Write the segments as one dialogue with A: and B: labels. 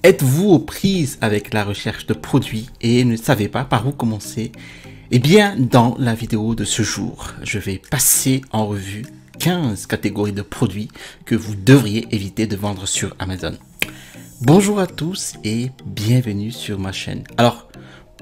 A: Êtes-vous aux prises avec la recherche de produits et ne savez pas par où commencer? Eh bien, dans la vidéo de ce jour, je vais passer en revue 15 catégories de produits que vous devriez éviter de vendre sur Amazon. Bonjour à tous et bienvenue sur ma chaîne. Alors,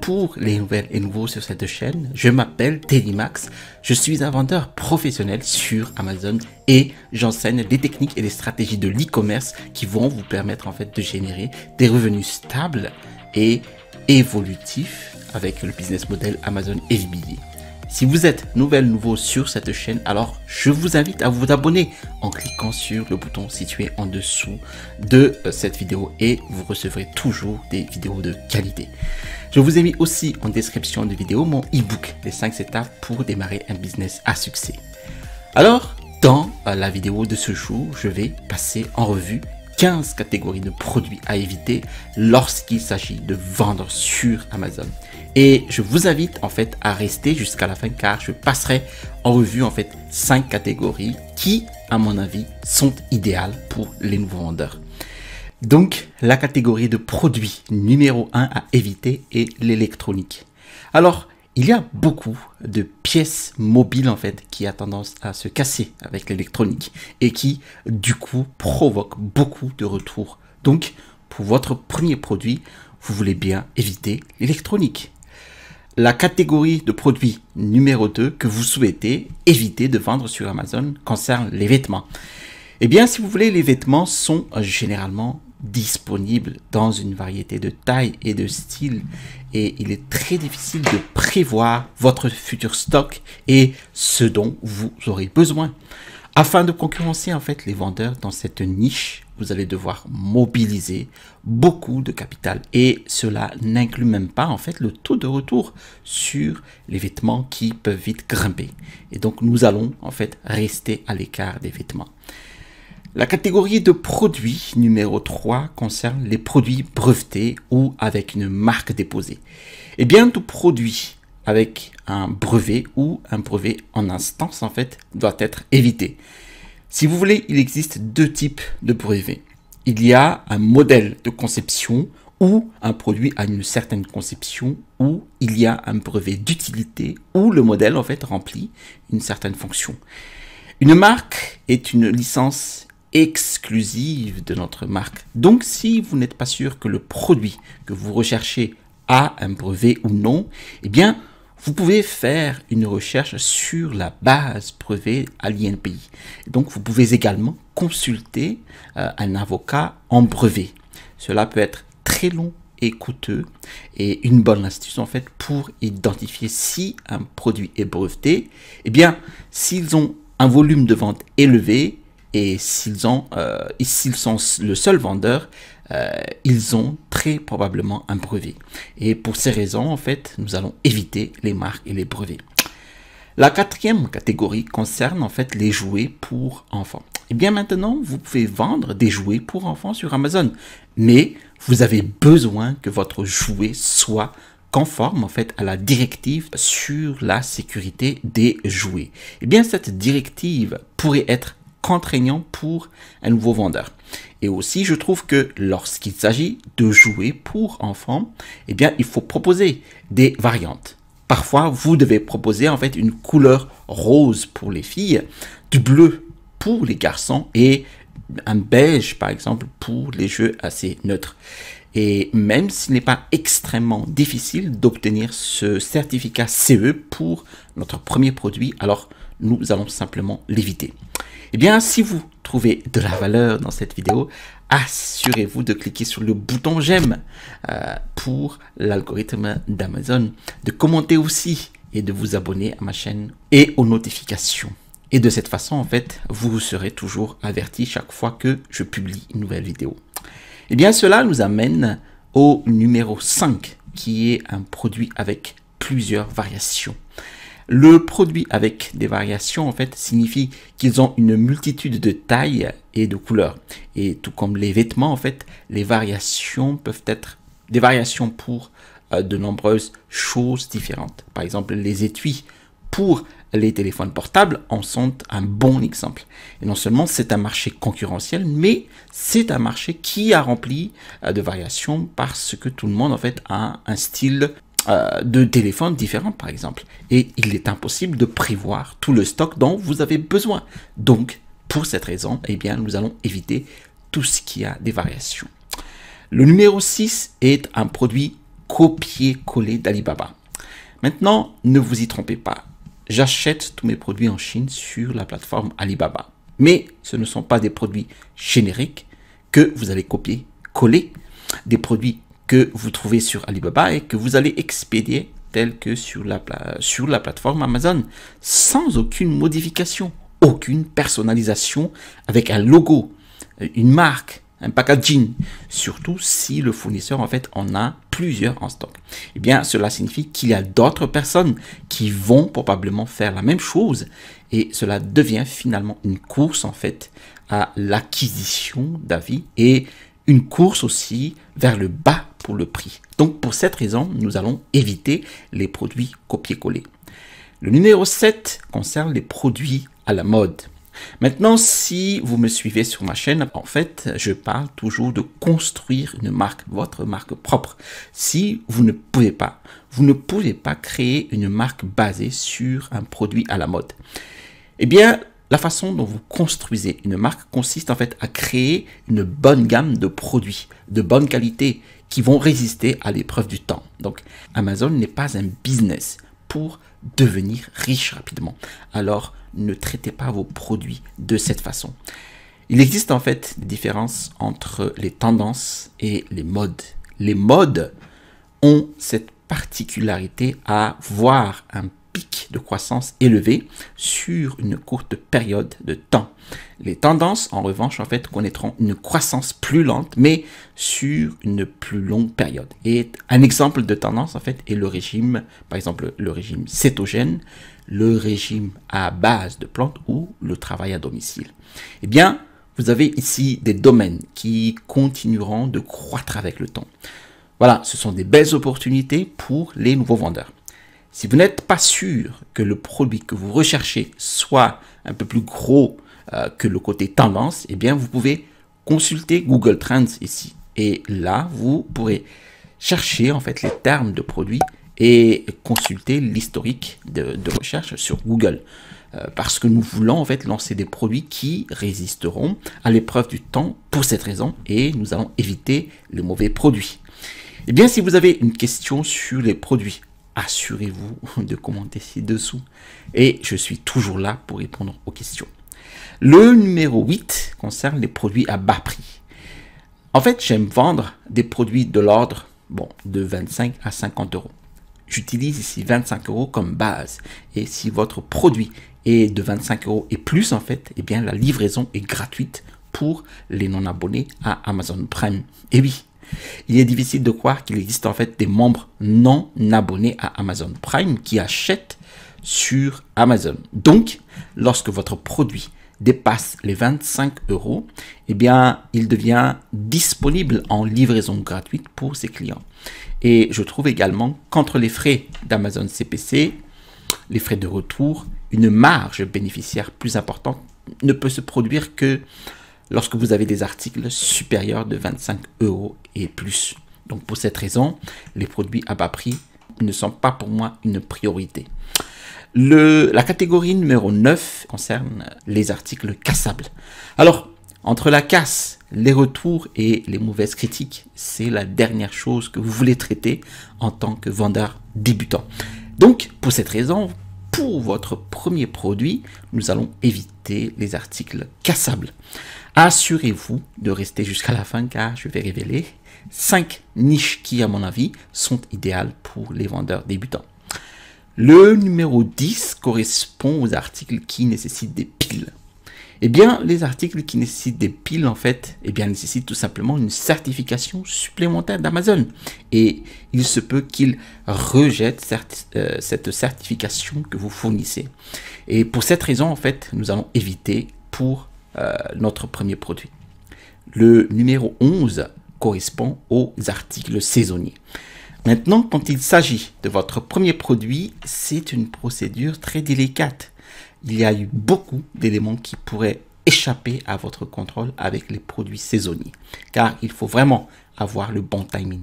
A: pour les nouvelles et nouveaux sur cette chaîne, je m'appelle Teddymax, je suis un vendeur professionnel sur Amazon et j'enseigne les techniques et les stratégies de l'e-commerce qui vont vous permettre en fait de générer des revenus stables et évolutifs avec le business model Amazon FBA. Si vous êtes nouveau sur cette chaîne, alors je vous invite à vous abonner en cliquant sur le bouton situé en dessous de cette vidéo et vous recevrez toujours des vidéos de qualité. Je vous ai mis aussi en description de vidéo mon e-book, les 5 étapes pour démarrer un business à succès. Alors, dans la vidéo de ce jour, je vais passer en revue 15 catégories de produits à éviter lorsqu'il s'agit de vendre sur Amazon. Et je vous invite en fait à rester jusqu'à la fin car je passerai en revue en fait 5 catégories qui, à mon avis, sont idéales pour les nouveaux vendeurs. Donc, la catégorie de produits numéro 1 à éviter est l'électronique. Alors, il y a beaucoup de pièces mobiles en fait qui a tendance à se casser avec l'électronique et qui, du coup, provoquent beaucoup de retours. Donc, pour votre premier produit, vous voulez bien éviter l'électronique. La catégorie de produits numéro 2 que vous souhaitez éviter de vendre sur Amazon concerne les vêtements. Eh bien, si vous voulez, les vêtements sont généralement disponibles dans une variété de tailles et de styles et il est très difficile de prévoir votre futur stock et ce dont vous aurez besoin. Afin de concurrencer en fait les vendeurs dans cette niche, vous allez devoir mobiliser beaucoup de capital et cela n'inclut même pas en fait le taux de retour sur les vêtements qui peuvent vite grimper. Et donc nous allons en fait rester à l'écart des vêtements. La catégorie de produits numéro 3 concerne les produits brevetés ou avec une marque déposée. Eh bien, tout produit avec un brevet ou un brevet en instance, en fait, doit être évité. Si vous voulez, il existe deux types de brevets. Il y a un modèle de conception où un produit a une certaine conception, ou il y a un brevet d'utilité où le modèle, en fait, remplit une certaine fonction. Une marque est une licence exclusive de notre marque. Donc, si vous n'êtes pas sûr que le produit que vous recherchez a un brevet ou non, eh bien, vous pouvez faire une recherche sur la base brevet à l'INPI. Donc, vous pouvez également consulter un avocat en brevet. Cela peut être très long et coûteux et une bonne astuce en fait pour identifier si un produit est breveté. Eh bien, s'ils ont un volume de vente élevé, et s'ils sont le seul vendeur, ils ont très probablement un brevet. Et pour ces raisons, en fait, nous allons éviter les marques et les brevets. La quatrième catégorie concerne en fait les jouets pour enfants. Et bien maintenant, vous pouvez vendre des jouets pour enfants sur Amazon, mais vous avez besoin que votre jouet soit conforme en fait à la directive sur la sécurité des jouets. Et bien cette directive pourrait être contraignant pour un nouveau vendeur. Et aussi, je trouve que lorsqu'il s'agit de jouets pour enfants, eh bien, il faut proposer des variantes. Parfois, vous devez proposer en fait une couleur rose pour les filles, du bleu pour les garçons et un beige, par exemple, pour les jeux assez neutres. Et même s'il n'est pas extrêmement difficile d'obtenir ce certificat CE pour notre premier produit, alors nous allons simplement l'éviter. Eh bien, si vous trouvez de la valeur dans cette vidéo, assurez-vous de cliquer sur le bouton j'aime pour l'algorithme d'Amazon, de commenter aussi et de vous abonner à ma chaîne et aux notifications. Et de cette façon, en fait, vous serez toujours averti chaque fois que je publie une nouvelle vidéo. Eh bien, cela nous amène au numéro 5, qui est un produit avec plusieurs variations. Le produit avec des variations, en fait, signifie qu'ils ont une multitude de tailles et de couleurs. Et tout comme les vêtements, en fait, les variations peuvent être des variations pour de nombreuses choses différentes. Par exemple, les étuis pour les téléphones portables en sont un bon exemple. Et non seulement c'est un marché concurrentiel, mais c'est un marché qui a rempli de variations parce que tout le monde en fait a un style de téléphone différent par exemple. Et il est impossible de prévoir tout le stock dont vous avez besoin. Donc, pour cette raison, eh bien, nous allons éviter tout ce qui a des variations. Le numéro 6 est un produit copier-coller d'Alibaba. Maintenant, ne vous y trompez pas. J'achète tous mes produits en Chine sur la plateforme Alibaba. Mais ce ne sont pas des produits génériques que vous allez copier-coller. Des produits que vous trouvez sur Alibaba et que vous allez expédier tels que sur la plateforme Amazon sans aucune modification, aucune personnalisation avec un logo, une marque, un packaging, surtout si le fournisseur en fait en a plusieurs en stock. Eh bien, cela signifie qu'il y a d'autres personnes qui vont probablement faire la même chose et cela devient finalement une course en fait à l'acquisition d'avis et une course aussi vers le bas pour le prix. Donc, pour cette raison, nous allons éviter les produits copier-coller. Le numéro 7 concerne les produits à la mode. Maintenant, si vous me suivez sur ma chaîne, en fait, je parle toujours de construire une marque, votre marque propre. Si vous ne pouvez pas créer une marque basée sur un produit à la mode. Eh bien, la façon dont vous construisez une marque consiste en fait à créer une bonne gamme de produits de bonne qualité qui vont résister à l'épreuve du temps. Donc, Amazon n'est pas un business pour devenir riche rapidement. Alors, ne traitez pas vos produits de cette façon. Il existe en fait des différences entre les tendances et les modes. Les modes ont cette particularité à voir un pic de croissance élevé sur une courte période de temps. Les tendances, en revanche, en fait, connaîtront une croissance plus lente, mais sur une plus longue période. Et un exemple de tendance, en fait, est le régime, par exemple, le régime cétogène, le régime à base de plantes ou le travail à domicile. Eh bien, vous avez ici des domaines qui continueront de croître avec le temps. Voilà, ce sont des belles opportunités pour les nouveaux vendeurs. Si vous n'êtes pas sûr que le produit que vous recherchez soit un peu plus gros que le côté tendance, eh bien, vous pouvez consulter Google Trends ici. Et là, vous pourrez chercher en fait les termes de produits et consulter l'historique de recherche sur Google. Parce que nous voulons en fait lancer des produits qui résisteront à l'épreuve du temps pour cette raison et nous allons éviter les mauvais produits. Eh bien, si vous avez une question sur les produits, assurez-vous de commenter ci-dessous et je suis toujours là pour répondre aux questions. Le numéro 8 concerne les produits à bas prix. En fait, j'aime vendre des produits de l'ordre de 25 à 50 euros. J'utilise ici 25 euros comme base. Et si votre produit est de 25 euros et plus, en fait, eh bien, la livraison est gratuite pour les non-abonnés à Amazon Prime. Et oui, il est difficile de croire qu'il existe en fait des membres non abonnés à Amazon Prime qui achètent sur Amazon. Donc, lorsque votre produit dépasse les 25 euros, eh bien, il devient disponible en livraison gratuite pour ses clients. Et je trouve également qu'entre les frais d'Amazon CPC, les frais de retour, une marge bénéficiaire plus importante ne peut se produire que lorsque vous avez des articles supérieurs de 25 euros et plus. Donc, pour cette raison, les produits à bas prix ne sont pas pour moi une priorité. La catégorie numéro 9 concerne les articles cassables. Alors, entre la casse, les retours et les mauvaises critiques, c'est la dernière chose que vous voulez traiter en tant que vendeur débutant. Donc, pour cette raison, pour votre premier produit, nous allons éviter les articles cassables. Assurez-vous de rester jusqu'à la fin car je vais révéler 5 niches qui, à mon avis, sont idéales pour les vendeurs débutants. Le numéro 10 correspond aux articles qui nécessitent des piles. Eh bien, les articles qui nécessitent des piles, en fait, nécessitent tout simplement une certification supplémentaire d'Amazon. Et il se peut qu'ils rejettent cette certification que vous fournissez. Et pour cette raison, en fait, nous allons éviter pour notre premier produit. Le numéro 11 correspond aux articles saisonniers. Maintenant, quand il s'agit de votre premier produit, c'est une procédure très délicate. Il y a eu beaucoup d'éléments qui pourraient échapper à votre contrôle avec les produits saisonniers, car il faut vraiment avoir le bon timing.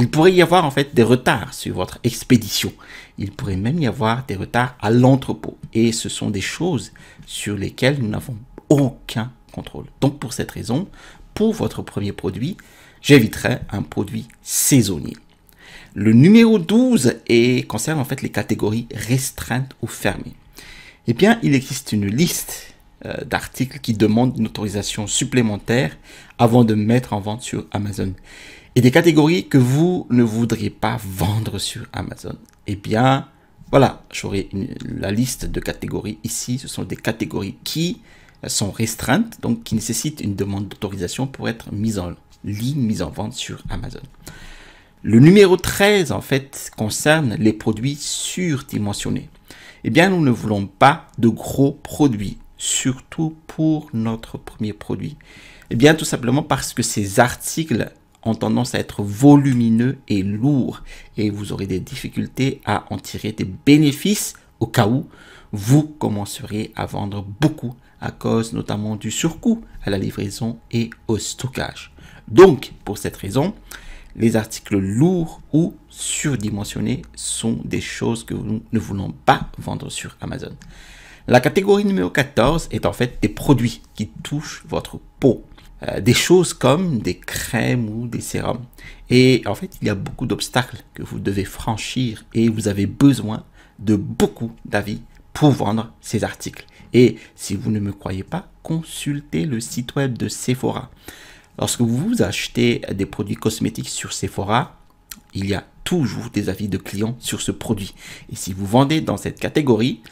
A: Il pourrait y avoir en fait des retards sur votre expédition. Il pourrait même y avoir des retards à l'entrepôt. Et ce sont des choses sur lesquelles nous n'avons aucun contrôle. Donc pour cette raison, pour votre premier produit, j'éviterai un produit saisonnier. Le numéro 12 concerne en fait les catégories restreintes ou fermées. Eh bien, il existe une liste d'articles qui demandent une autorisation supplémentaire avant de mettre en vente sur Amazon. Et des catégories que vous ne voudriez pas vendre sur Amazon. Eh bien, voilà, j'aurai la liste de catégories ici. Ce sont des catégories qui sont restreintes, donc qui nécessitent une demande d'autorisation pour être mises en ligne, mises en vente sur Amazon. Le numéro 13, en fait, concerne les produits surdimensionnés. Eh bien, nous ne voulons pas de gros produits, surtout pour notre premier produit. Eh bien, tout simplement parce que ces articles ont tendance à être volumineux et lourds et vous aurez des difficultés à en tirer des bénéfices au cas où vous commencerez à vendre beaucoup à cause notamment du surcoût à la livraison et au stockage. Donc, pour cette raison, les articles lourds ou surdimensionnés sont des choses que nous ne voulons pas vendre sur Amazon. La catégorie numéro 14 est en fait des produits qui touchent votre peau. Des choses comme des crèmes ou des sérums. Et en fait, il y a beaucoup d'obstacles que vous devez franchir et vous avez besoin de beaucoup d'avis pour vendre ces articles. Et si vous ne me croyez pas, consultez le site web de Sephora. Lorsque vous achetez des produits cosmétiques sur Sephora, il y a toujours des avis de clients sur ce produit. Et si vous vendez dans cette catégorie,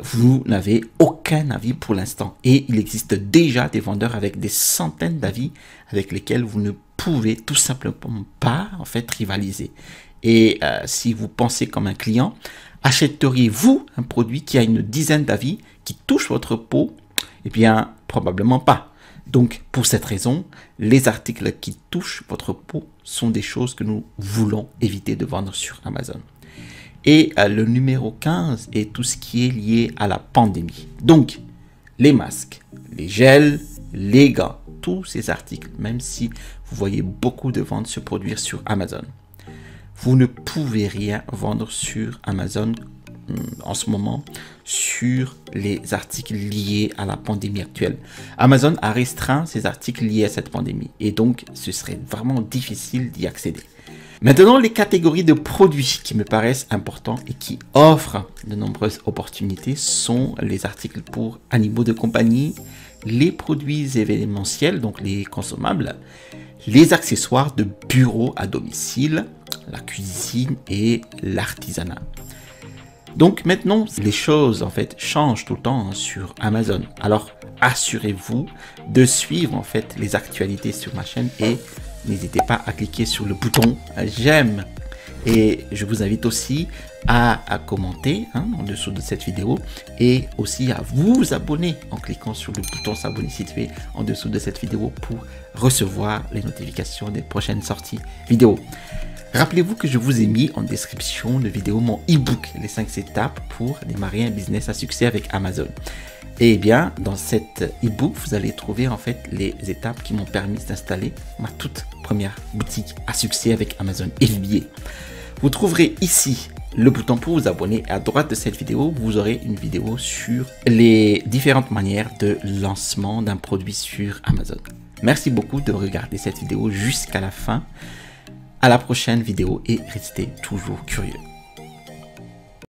A: vous n'avez aucun avis pour l'instant. Et il existe déjà des vendeurs avec des centaines d'avis avec lesquels vous ne pouvez tout simplement pas en fait rivaliser. Et si vous pensez comme un client, achèteriez-vous un produit qui a une dizaine d'avis qui touche votre peau? Eh bien, probablement pas. Donc, pour cette raison, les articles qui touchent votre peau sont des choses que nous voulons éviter de vendre sur Amazon. Et le numéro 15 est tout ce qui est lié à la pandémie. Donc, les masques, les gels, les gants, tous ces articles, même si vous voyez beaucoup de ventes se produire sur Amazon, vous ne pouvez rien vendre sur Amazon en ce moment sur les articles liés à la pandémie actuelle. Amazon a restreint ces articles liés à cette pandémie et donc ce serait vraiment difficile d'y accéder. Maintenant, les catégories de produits qui me paraissent importants et qui offrent de nombreuses opportunités sont les articles pour animaux de compagnie, les produits événementiels, donc les consommables, les accessoires de bureau à domicile, la cuisine et l'artisanat. Donc maintenant, les choses en fait changent tout le temps sur Amazon. Alors assurez-vous de suivre en fait les actualités sur ma chaîne et n'hésitez pas à cliquer sur le bouton j'aime. Et je vous invite aussi à commenter en dessous de cette vidéo et aussi à vous abonner en cliquant sur le bouton s'abonner situé en dessous de cette vidéo pour recevoir les notifications des prochaines sorties vidéo. Rappelez-vous que je vous ai mis en description de vidéo mon e-book, les 5 étapes pour démarrer un business à succès avec Amazon. Et bien, dans cet e-book, vous allez trouver en fait les étapes qui m'ont permis d'installer ma toute première boutique à succès avec Amazon FBA. Vous trouverez ici le bouton pour vous abonner. À droite de cette vidéo, vous aurez une vidéo sur les différentes manières de lancement d'un produit sur Amazon. Merci beaucoup de regarder cette vidéo jusqu'à la fin. À la prochaine vidéo et restez toujours curieux.